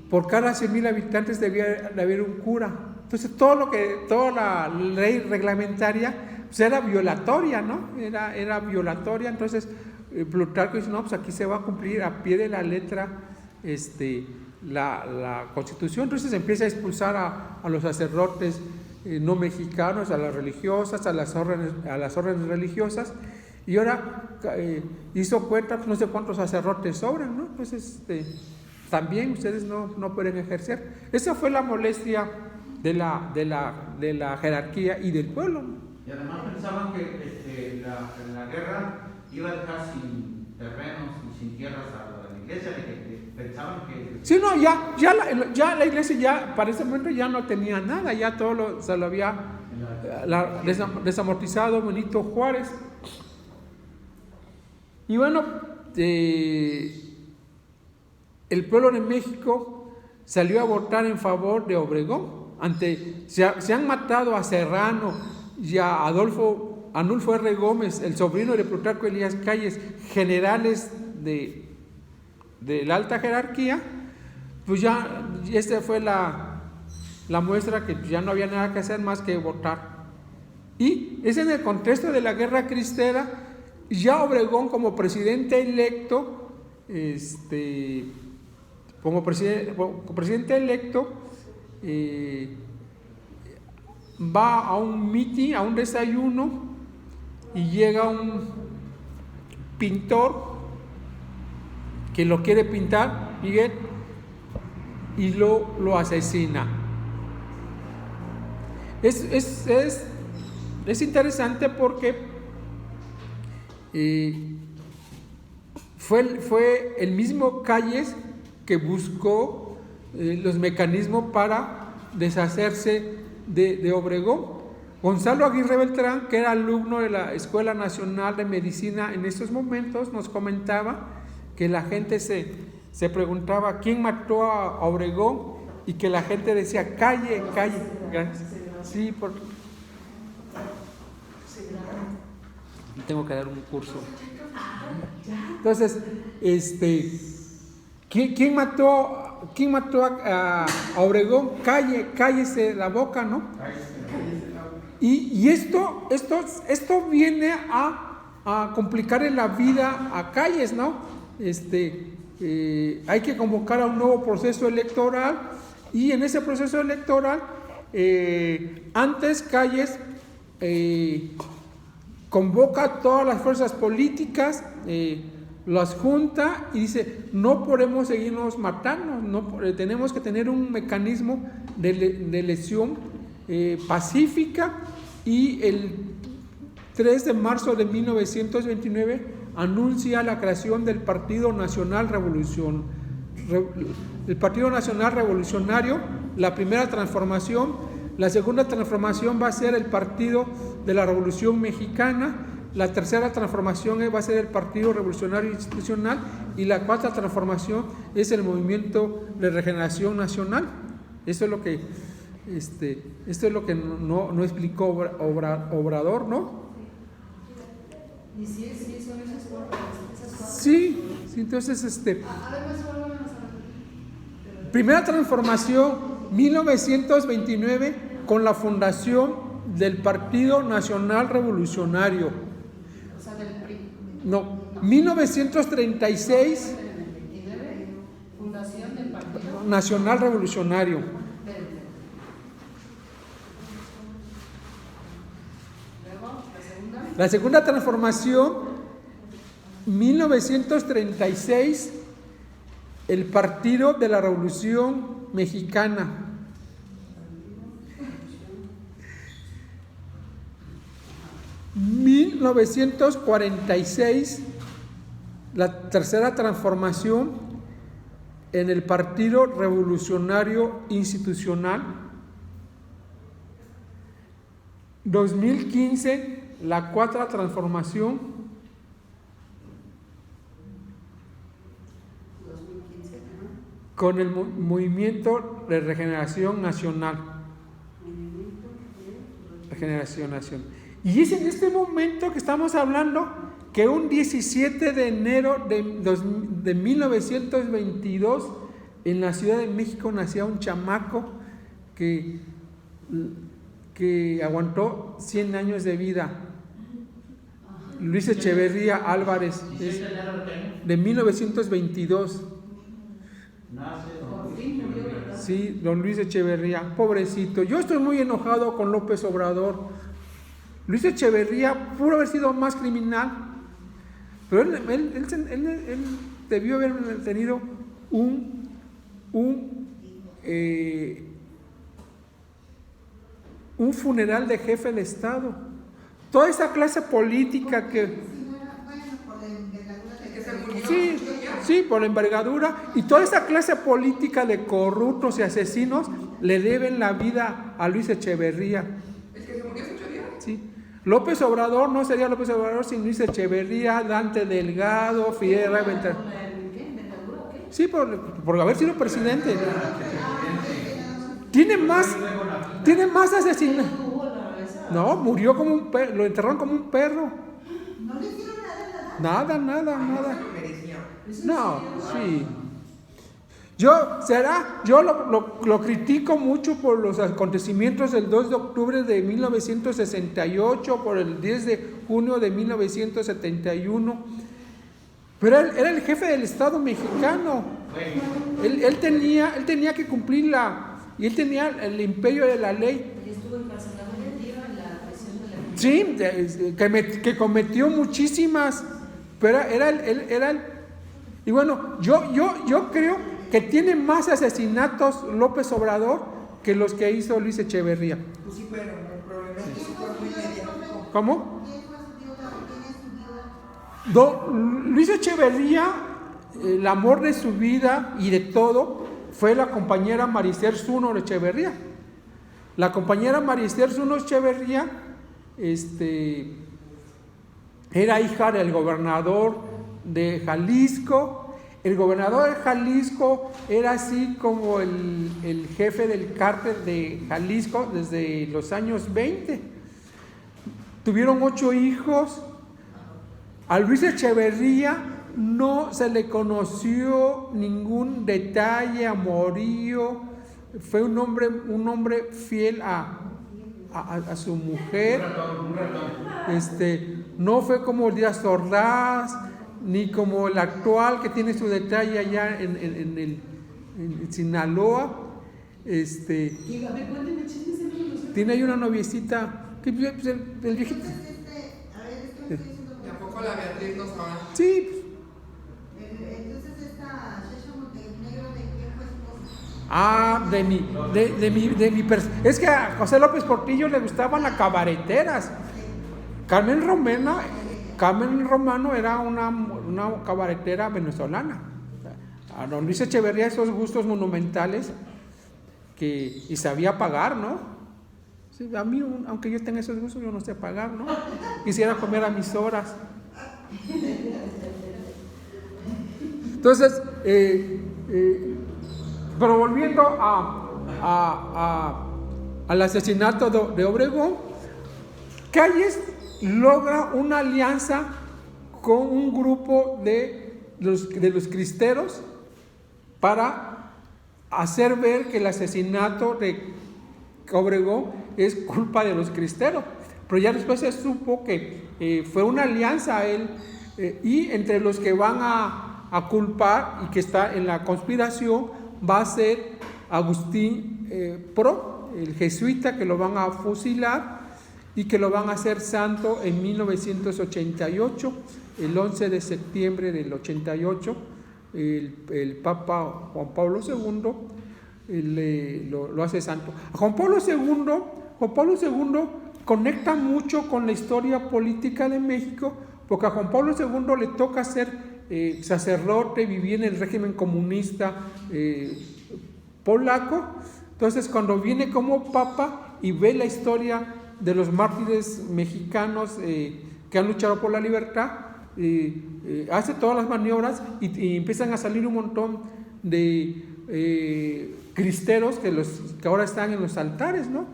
por cada 100,000 habitantes debía de haber un cura. Entonces toda la ley reglamentaria pues era violatoria, ¿no? Era violatoria. Entonces Plutarco dice, no, pues aquí se va a cumplir a pie de la letra la Constitución. Entonces empieza a expulsar a los sacerdotes no mexicanos, a las religiosas, a las órdenes religiosas, y ahora hizo cuenta, pues, no sé cuántos sacerdotes sobran, ¿no? Entonces también ustedes no pueden ejercer. Esa fue la molestia de la jerarquía y del pueblo, ¿no? Y además pensaban que la guerra iba a dejar sin terrenos y sin tierras a la iglesia, pensaban que... Sí, no, ya la iglesia ya para ese momento ya no tenía nada, ya todo se lo había desamortizado Benito Juárez. Y bueno, el pueblo de México salió a votar en favor de Obregón. Se han matado a Serrano y a Arnulfo R. Gómez, el sobrino de Plutarco Elías Calles, generales de la alta jerarquía. Pues ya esta fue la muestra que ya no había nada que hacer más que votar. Y es en el contexto de la guerra cristera, ya Obregón como presidente electo, va a un mitin, a un desayuno, y llega un pintor que lo quiere pintar, Miguel, y lo asesina. Es interesante porque fue el mismo Calles que buscó los mecanismos para deshacerse de Obregón. Gonzalo Aguirre Beltrán, que era alumno de la Escuela Nacional de Medicina en estos momentos, nos comentaba que la gente se preguntaba quién mató a Obregón, y que la gente decía calle. Sí, tengo que dar un curso. Entonces, ¿quién mató a Obregón? Cállese la boca, ¿no? Y esto viene a complicar en la vida a Calles, ¿no? Hay que convocar a un nuevo proceso electoral, y en ese proceso electoral antes Calles convoca a todas las fuerzas políticas, las junta y dice, no podemos seguirnos matando, tenemos que tener un mecanismo de elección pacífica. Y el 3 de marzo de 1929 anuncia la creación del Partido Nacional Revolucionario, la primera transformación. La segunda transformación va a ser el Partido de la Revolución Mexicana. La tercera transformación va a ser el Partido Revolucionario Institucional, y la cuarta transformación es el Movimiento de Regeneración Nacional. Esto es lo que no explicó Obrador, ¿no? Y sí son esas cuatro. Sí, entonces primera transformación 1929 con la fundación del Partido Nacional Revolucionario. O sea, del PRI. No, 1936 fundación del Partido Nacional Revolucionario. Luego, La segunda transformación 1936, el Partido de la Revolución Mexicana. 1946, la tercera transformación, en el Partido Revolucionario Institucional. 2015, la Cuarta Transformación. 2015, ajá. Con el Movimiento de Regeneración Nacional. Movimiento de Regeneración Nacional. Y es en este momento que estamos hablando que un 17 de enero de 1922 en la Ciudad de México nacía un chamaco que aguantó 100 años de vida. Luis Echeverría Álvarez, es de 1922. Nace don Por Luis fin murió, Echeverría. ¿verdad? Sí, don Luis Echeverría, pobrecito. Yo estoy muy enojado con López Obrador. Luis Echeverría pudo haber sido más criminal, pero él debió haber tenido un funeral de jefe de Estado. Toda esa clase política que... Que se murió. Sí, sí, por la envergadura. Y toda esa clase política de corruptos y asesinos le deben la vida a Luis Echeverría. ¿El que se murió hace 8 días? Sí. López Obrador no sería López Obrador sin Luis Echeverría, Dante Delgado, Fidel Rivera. ¿Con la envergadura o qué? Sí, por haber sido presidente. Tiene más asesinatos. ¿No hubo la esa? No, murió como un perro, lo enterraron como un perro. ¿No le hicieron nada? Nada. Se lo merecía. No, sí. Yo lo critico mucho por los acontecimientos del 2 de octubre de 1968, por el 10 de junio de 1971, pero él era el jefe del Estado mexicano. Él tenía que cumplirla, y él tenía el imperio de la ley. Y estuvo encarcelado un día en la prisión de la... Sí, que cometió muchísimas, pero era el... Y bueno, yo creo que tiene más asesinatos López Obrador que los que hizo Luis Echeverría. Pues sí, pero el problema es que sí fue muy mediático. ¿Cómo? ¿Quién fue su viuda? ¿Quién es su viuda? Luis Echeverría, el amor de su vida y de todo, fue la compañera Marister Zuno Echeverría. La compañera Marister Zuno Echeverría era hija del gobernador de Jalisco. El gobernador de Jalisco era así como el jefe del cártel de Jalisco desde los años 20. Tuvieron 8 hijos. A Luis Echeverría no se le conoció ningún detalle, amorío. Fue un hombre fiel a su mujer. Un ratón. No fue como Díaz Ordaz, ni como el actual que tiene su detalle allá en Sinaloa. A ver, cuénteme chismes de los... Tiene ahí una noviecita, que pues, el viejito. A ver, es que me estoy diciendo. ¿Y a poco la Beatriz no sabrá? Sí, Entonces esta Shasha Montenegro, ¿de quién fue esposa? es que a José López Portillo le gustaban las cabareteras. Carmen Romano era una cabaretera venezolana. A don Luis Echeverría esos gustos monumentales y sabía pagar, ¿no? Sí, a mí, aunque yo tenga esos gustos, yo no sé pagar, ¿no? Quisiera comer a mis horas. Entonces, pero volviendo al asesinato de Obregón, Calles logra una alianza con un grupo de los cristeros para hacer ver que el asesinato de Obregón es culpa de los cristeros. Pero ya después se supo que fue una alianza a él, y entre los que van a culpar y que está en la conspiración va a ser Agustín Pro, el jesuita, que lo van a fusilar y que lo van a hacer santo en 1988, el 11 de septiembre del 88, el Papa Juan Pablo II lo hace santo. A Juan Pablo II conecta mucho con la historia política de México, porque a Juan Pablo II le toca ser sacerdote, vivía en el régimen comunista polaco. Entonces, cuando viene como papa y ve la historia de los mártires mexicanos que han luchado por la libertad, hace todas las maniobras y empiezan a salir un montón de cristeros que ahora están en los altares, ¿no?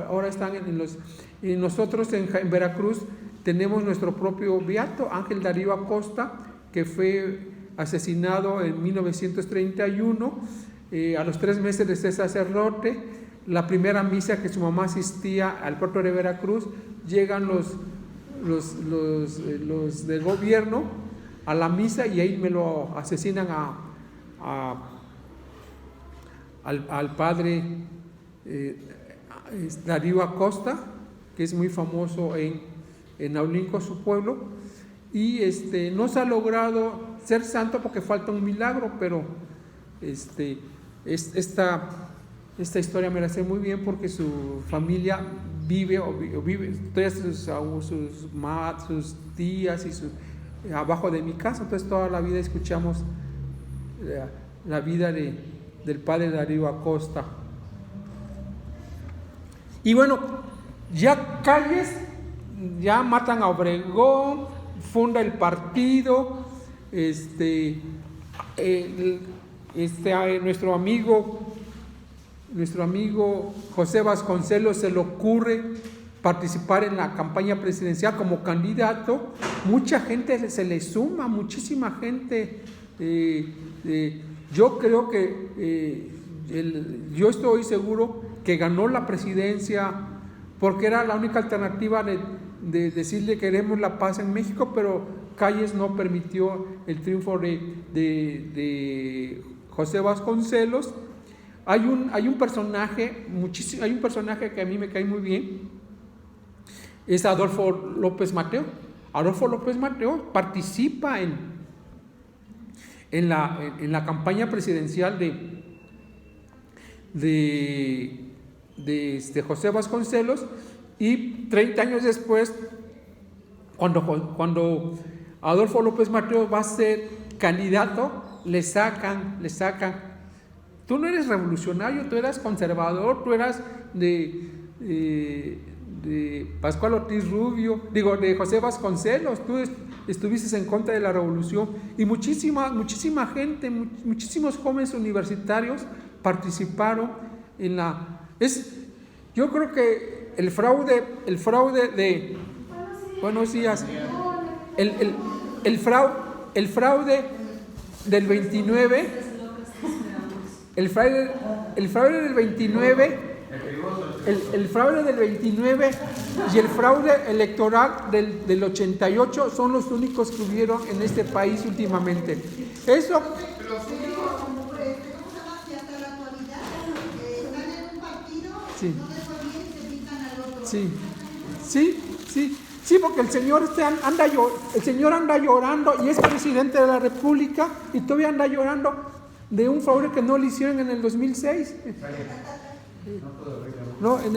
Ahora están en los... Y nosotros en Veracruz tenemos nuestro propio beato, Ángel Darío Acosta, que fue asesinado en 1931, a los 3 meses de ser sacerdote. La primera misa que su mamá asistía al puerto de Veracruz, llegan los del gobierno a la misa y ahí me lo asesinan al padre Darío Acosta, que es muy famoso en Aulinco, su pueblo, y no se ha logrado ser santo porque falta un milagro, pero esta historia me la sé muy bien porque su familia vive todas sus tías y abajo de mi casa. Entonces toda la vida escuchamos la vida del padre Darío Acosta. Y bueno, ya Calles, ya matan a Obregón, funda el partido, nuestro amigo José Vasconcelos se le ocurre participar en la campaña presidencial como candidato. Mucha gente se le suma, muchísima gente. Yo creo que yo estoy seguro que ganó la presidencia porque era la única alternativa de decirle queremos la paz en México, pero Calles no permitió el triunfo de José Vasconcelos. Hay un personaje que a mí me cae muy bien, es Adolfo López Mateo. Adolfo López Mateo participa en la campaña presidencial de José Vasconcelos, y 30 años después, cuando Adolfo López Mateo va a ser candidato, le sacan. Tú no eres revolucionario, tú eras conservador, tú eras de Pascual Ortiz Rubio, de José Vasconcelos, tú estuviste en contra de la revolución. Y muchísima gente, muchísimos jóvenes universitarios participaron en la... Yo creo que el fraude de... Buenos días. El fraude del 29, el fraude del 29, el fraude del 29 y el fraude electoral del 88 son los únicos que hubieron en este país últimamente. Eso... Sí, porque el señor anda llorando y es presidente de la República y todavía anda llorando de un fraude que no le hicieron en el 2006. No, en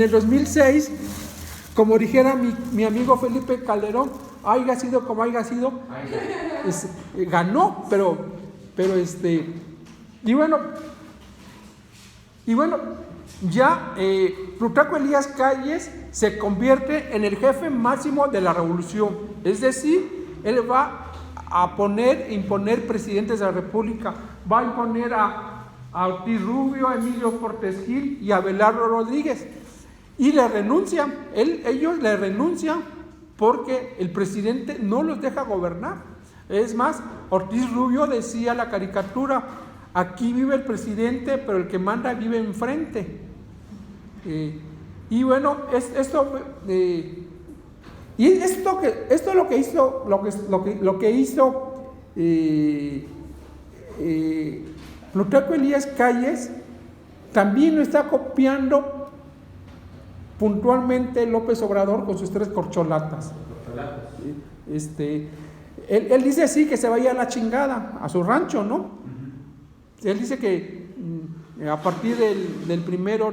el 2006, como dijera mi amigo Felipe Calderón, haya sido como haya sido, ganó, pero y bueno, ya Plutarco Elías Calles se convierte en el jefe máximo de la revolución, es decir, él va a imponer presidentes de la República, va a imponer a Ortiz Rubio, a Emilio Portes Gil y a Abelardo Rodríguez, y ellos le renuncian porque el presidente no los deja gobernar. Es más, Ortiz Rubio decía la caricatura: aquí vive el presidente, pero el que manda vive enfrente. Y bueno, esto es lo que hizo Plutarco Elías Calles. También lo está copiando puntualmente López Obrador con sus 3 corcholatas. Él dice así, que se vaya a la chingada, a su rancho, ¿no? Él dice que a partir del 1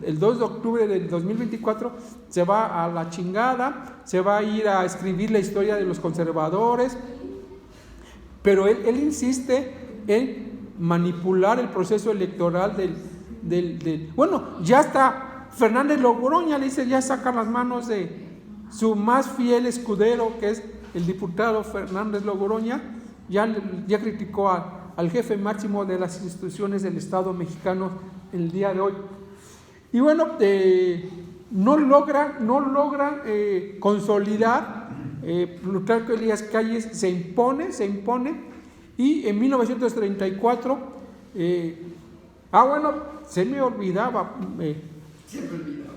el 2 de octubre del 2024 se va a la chingada, se va a ir a escribir la historia de los conservadores, pero él insiste en manipular el proceso electoral bueno, ya está Fernández Logroña, le dice, ya saca las manos de su más fiel escudero, que es el diputado Fernández Logroña, ya criticó al jefe máximo de las instituciones del Estado mexicano el día de hoy. Y bueno, no logra consolidar. Plutarco Elías Calles se impone, y en 1934, se me olvidaba, Siempre olvidado.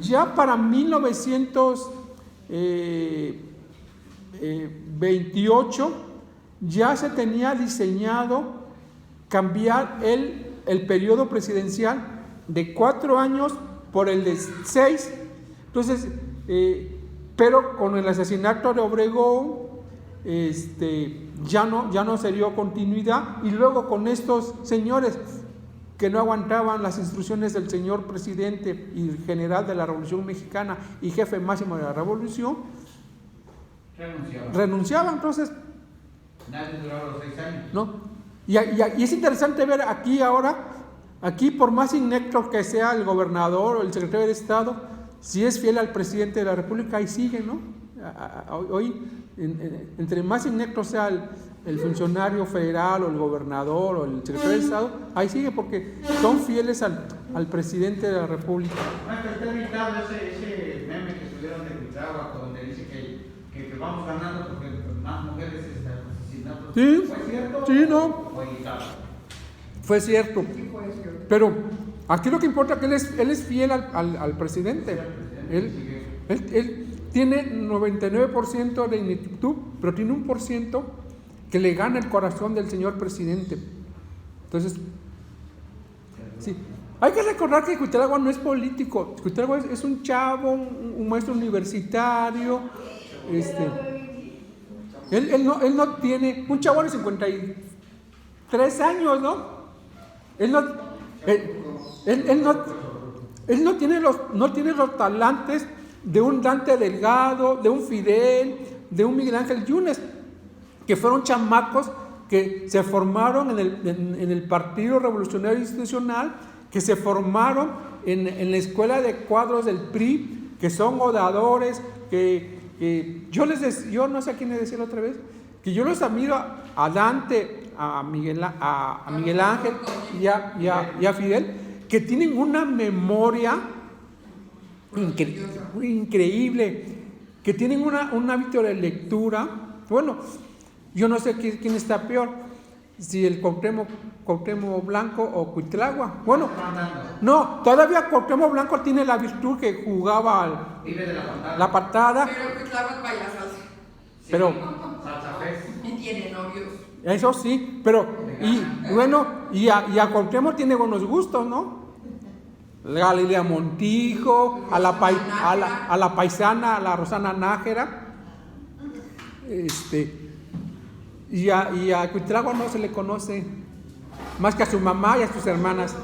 ya para 1928 ya se tenía diseñado cambiar el periodo presidencial de 4 años por el de 6. Entonces, pero con el asesinato de Obregón, ya no se dio continuidad, y luego con estos señores que no aguantaban las instrucciones del señor presidente y general de la Revolución Mexicana y jefe máximo de la revolución, renunciaban. Entonces, nadie duraba los 6 años. ¿no? Y es interesante ver aquí por más inepto que sea el gobernador o el secretario de Estado, si es fiel al presidente de la República, ahí sigue, ¿no? Hoy, entre más inepto sea el funcionario federal o el gobernador o el secretario de Estado, ahí sigue, porque son fieles al presidente de la República. Maestro, está evitado ese meme que subieron de Cuitláhuac, donde dice que vamos ganando porque más mujeres asesinatos. Sí, ¿Fue cierto? sí, no. ¿O editado? Fue cierto. Sí, fue cierto. Pero aquí lo que importa es que él es fiel al presidente. Él tiene 99% de ineptitud, pero tiene 1% que le gana el corazón del señor presidente. Entonces, sí. Hay que recordar que Cuitláhuac no es político. Cuitláhuac es un chavo, un maestro universitario. Él no tiene, un chavo de 53 años, ¿no? Él no tiene los talantes de un Dante Delgado, de un Fidel, de un Miguel Ángel Yunes, que fueron chamacos que se formaron en el Partido Revolucionario Institucional, que se formaron en la escuela de cuadros del PRI, que son oradores, que yo no sé a quién les decía la otra vez, que yo los admiro a Dante, a Miguel Ángel y a Fidel, que tienen una memoria increíble, que tienen un hábito de lectura. Bueno, yo no sé quién está peor, si el Cuauhtémoc Blanco o Cuitláhuac. Bueno, no, todavía Cuauhtémoc Blanco tiene la virtud que jugaba la patada. Pero Cuitláhuac baila salsa. Pero Y tiene novios. eso sí, pero y a Cuauhtémoc tiene buenos gustos, ¿no? A Lilia Montijo, a la paisana, a la Rosana Nájera, y a Cuitláhuac no se le conoce más que a su mamá y a sus hermanas.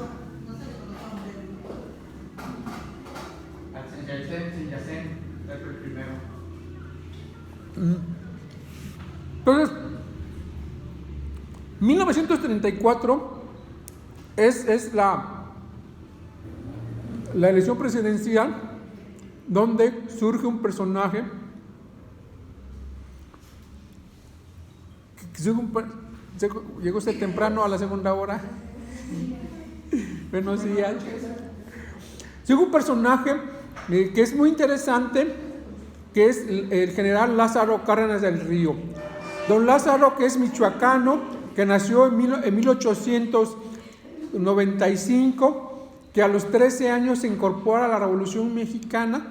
Entonces, 1934 es la elección presidencial donde surge un personaje llegó usted temprano a la segunda hora. Buenos días. Llegó un personaje que es muy interesante, que es el general Lázaro Cárdenas del Río. Don Lázaro, que es michoacano, que nació en 1895, que a los 13 años se incorpora a la Revolución Mexicana,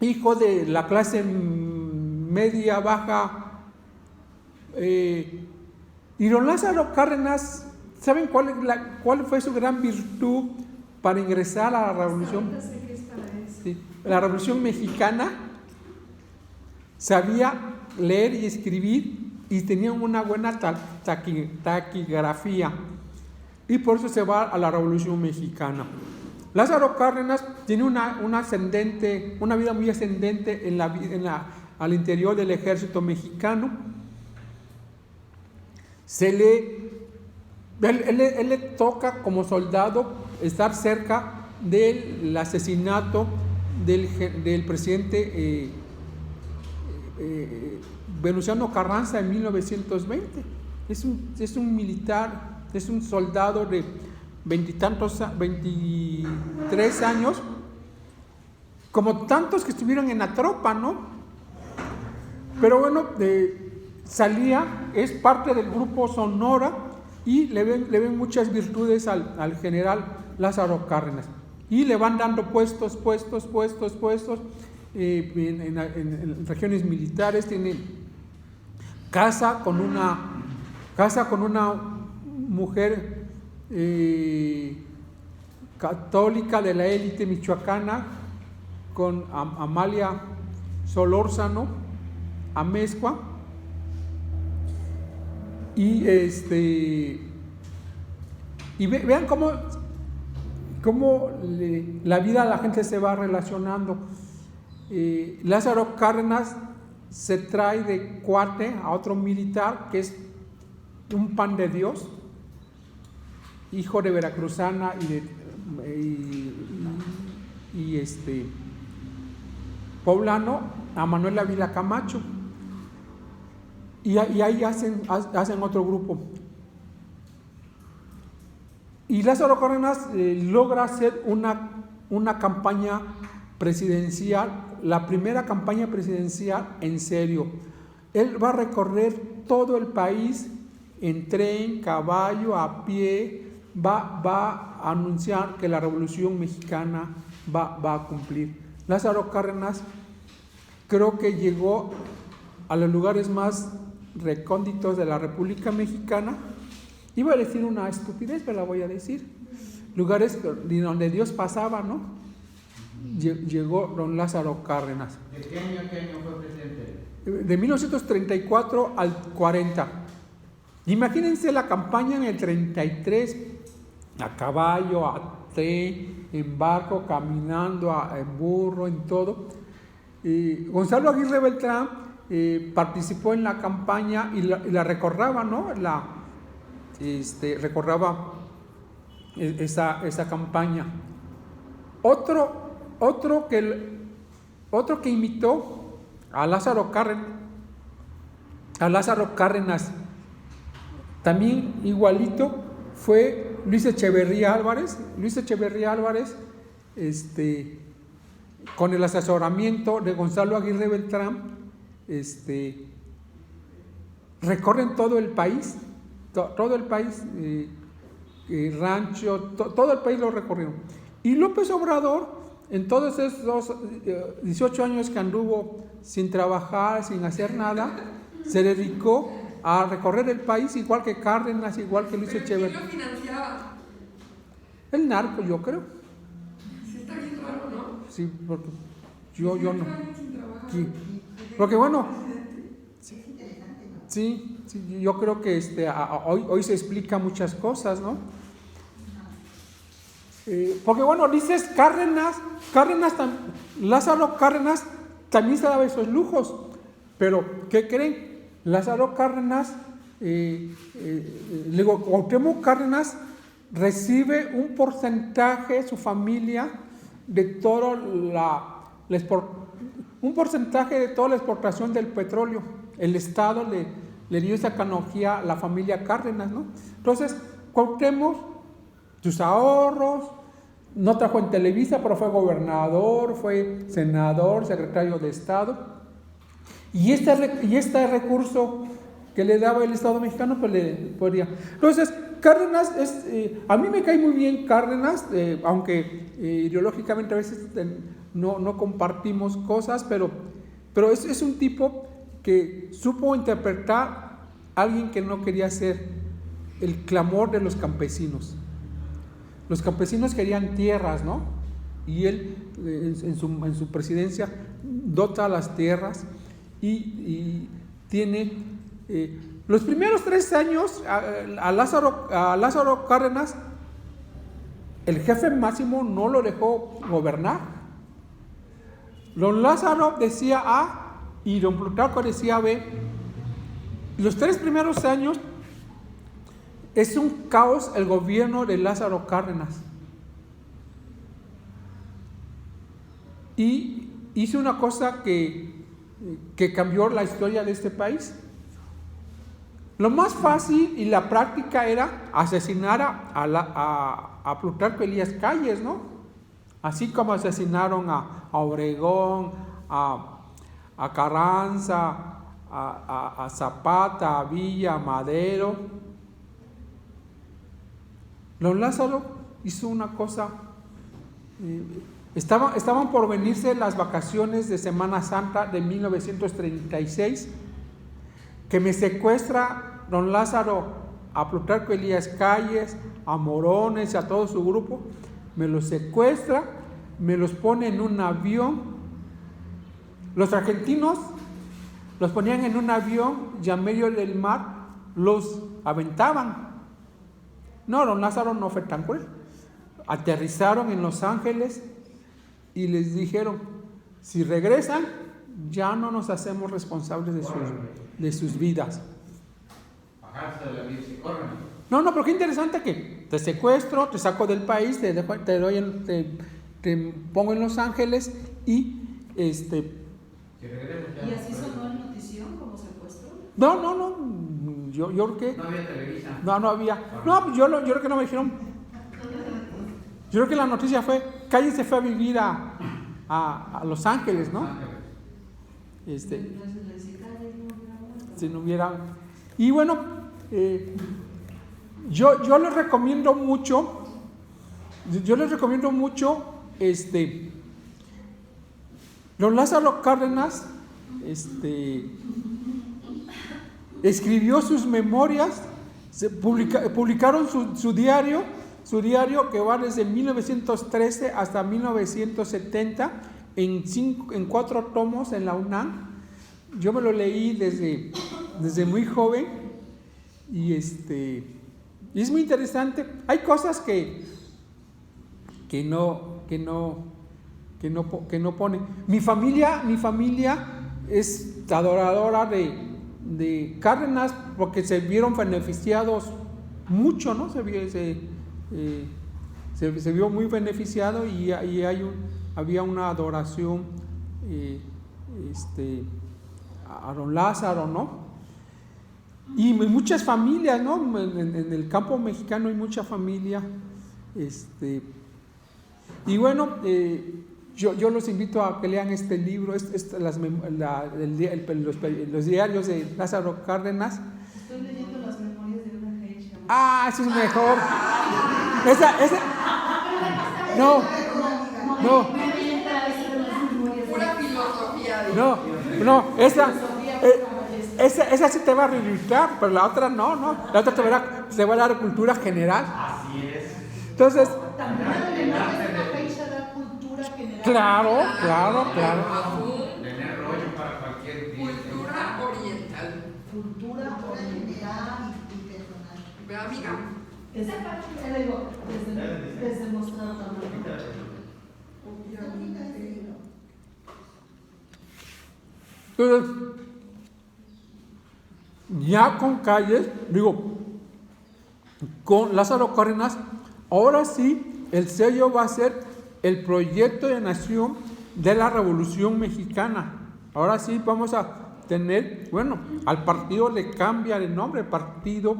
hijo de la clase media baja. Y don Lázaro Cárdenas, ¿saben cuál fue su gran virtud para ingresar a la Revolución? Sí, la Revolución Mexicana. Sabía leer y escribir y tenía una buena taquigrafía, y por eso se va a la Revolución Mexicana. Lázaro Cárdenas tiene una vida muy ascendente al interior del ejército mexicano. Él le toca como soldado estar cerca del asesinato del presidente Venustiano Carranza en 1920. Es un militar, es un soldado de 23 años, como tantos que estuvieron en la tropa, ¿no? Pero bueno, es parte del grupo Sonora y le ven muchas virtudes al general Lázaro Cárdenas. Y le van dando puestos en regiones militares. Tiene casa con una mujer católica de la élite michoacana, con Amalia Solórzano Amezcua. Y vean cómo la vida de la gente se va relacionando. Lázaro Cárdenas se trae de cuate a otro militar que es un pan de Dios, hijo de veracruzana y poblano, a Manuel Ávila Camacho, y ahí hacen otro grupo. Y Lázaro Cárdenas logra hacer una campaña presidencial, la primera campaña presidencial en serio. Él va a recorrer todo el país en tren, caballo, a pie, va a anunciar que la Revolución Mexicana va a cumplir. Lázaro Cárdenas creo que llegó a los lugares más recónditos de la República Mexicana. Iba a decir una estupidez, pero la voy a decir. Lugares donde Dios pasaba, ¿no? Llegó don Lázaro Cárdenas. ¿De qué año fue presidente? De 1934 al 40. Imagínense la campaña en el 33, a caballo, a tren, en barco, caminando, en burro, en todo. Gonzalo Aguirre Beltrán participó en la campaña y la recordaba, ¿no? Recordaba esa campaña. Otro que imitó a Lázaro Cárdenas, también igualito, fue Luis Echeverría Álvarez. Luis Echeverría Álvarez, con el asesoramiento de Gonzalo Aguirre Beltrán, recorren todo el país, rancho, todo el país lo recorrieron. Y López Obrador, en todos esos 18 años que anduvo sin trabajar, sin hacer nada, se dedicó a recorrer el país, igual que Cárdenas, igual que Luis Echeverría. ¿Quién lo financiaba? El narco, yo creo. Sí, está bien raro, ¿no? Sí, porque yo no. Sin trabajar. Sí. Porque bueno, sí, yo creo que hoy se explica muchas cosas, ¿no? Porque bueno, dices Lázaro Cárdenas también se daba esos lujos, pero ¿qué creen? Lázaro Cárdenas, Cuauhtémoc Cárdenas recibe un porcentaje, su familia, de toda un porcentaje de toda la exportación del petróleo. El Estado le dio esa canonjía a la familia Cárdenas, ¿no? Entonces, Cuauhtémoc, sus ahorros, no trabajó en Televisa, pero fue gobernador, fue senador, secretario de Estado. Y este recurso que le daba el Estado mexicano, pues le podría. Entonces, Cárdenas a mí me cae muy bien Cárdenas, aunque ideológicamente a veces no compartimos cosas, pero es un tipo que supo interpretar a alguien que no quería ser el clamor de los campesinos. Los campesinos querían tierras, ¿no? Y él en su presidencia dota las tierras y tiene los primeros 3 años a Lázaro Cárdenas el jefe máximo no lo dejó gobernar. Don Lázaro decía A y don Plutarco decía B. Los 3 primeros años es un caos el gobierno de Lázaro Cárdenas. Y hizo una cosa que cambió la historia de este país. Lo más fácil y la práctica era asesinar a Plutarco Elías Calles, ¿no? Así como asesinaron a Obregón, a Carranza, a Zapata, a Villa, a Madero. Don Lázaro hizo una cosa. Estaban por venirse las vacaciones de Semana Santa de 1936, que me secuestra don Lázaro a Plutarco Elías Calles, a Morones y a todo su grupo. Me los secuestra, me los pone en un avión. Los argentinos los ponían en un avión y a medio del mar los aventaban. No, don Lázaro no fue tan cruel. Aterrizaron en Los Ángeles y les dijeron: si regresan, ya no nos hacemos responsables de sus vidas. Bajarse de la bici, corren. No, pero qué interesante que te secuestro, te saco del país, te pongo en Los Ángeles y Si regresas ya. ¿Y así sonó en notición como secuestro? No, yo creo que No había televisión. no había. No, yo creo que no me dijeron. Yo creo que la noticia fue: Calles se fue a vivir a Los Ángeles, ¿no? Si no hubiera. Y bueno, yo les recomiendo mucho. Don Lázaro Cárdenas escribió sus memorias, publicaron su diario que va desde 1913 hasta 1970 en 4 tomos en la UNAM. Yo me lo leí desde muy joven y es muy interesante. Hay cosas que no pone. Mi familia es adoradora de Cárdenas porque se vieron beneficiados mucho, ¿no? Se vio muy beneficiado y había una adoración a don Lázaro, ¿no? Y muchas familias, ¿no? En el campo mexicano hay mucha familia. Y bueno, yo los invito a que lean este libro, los diarios de Lázaro Cárdenas. Estoy leyendo las memorias de una geisha. ¡Ah, eso es mejor! No. Pura filosofía. No, esa sí te va a reeditar, pero la otra no. La otra te va a dar cultura general. Así es. Entonces, También además de una geisha da cultura general. claro. Tener rollo para cualquier Cultura oriental. Cultura oriental y personal. Ve, amiga. Desde mostrar también. Entonces, ya con Calles, con Lázaro Cárdenas, ahora sí el sello va a ser el proyecto de nación de la Revolución Mexicana. Ahora sí vamos a tener, al partido le cambia el nombre, el partido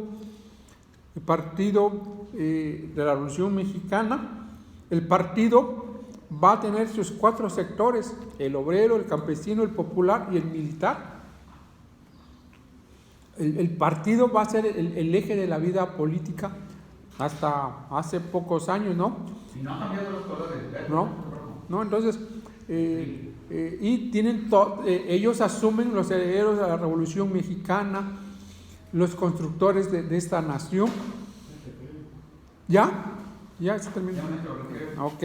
de la Revolución Mexicana. El partido va a tener sus 4 sectores: el obrero, el campesino, el popular y el militar. El partido va a ser el eje de la vida política hasta hace pocos años, ¿no? Y no han cambiado los colores. No, entonces, y tienen ellos asumen los herederos de la Revolución Mexicana, los constructores de esta nación. ¿Ya? ¿Ya se terminó? Ya me equivoqué. Ok.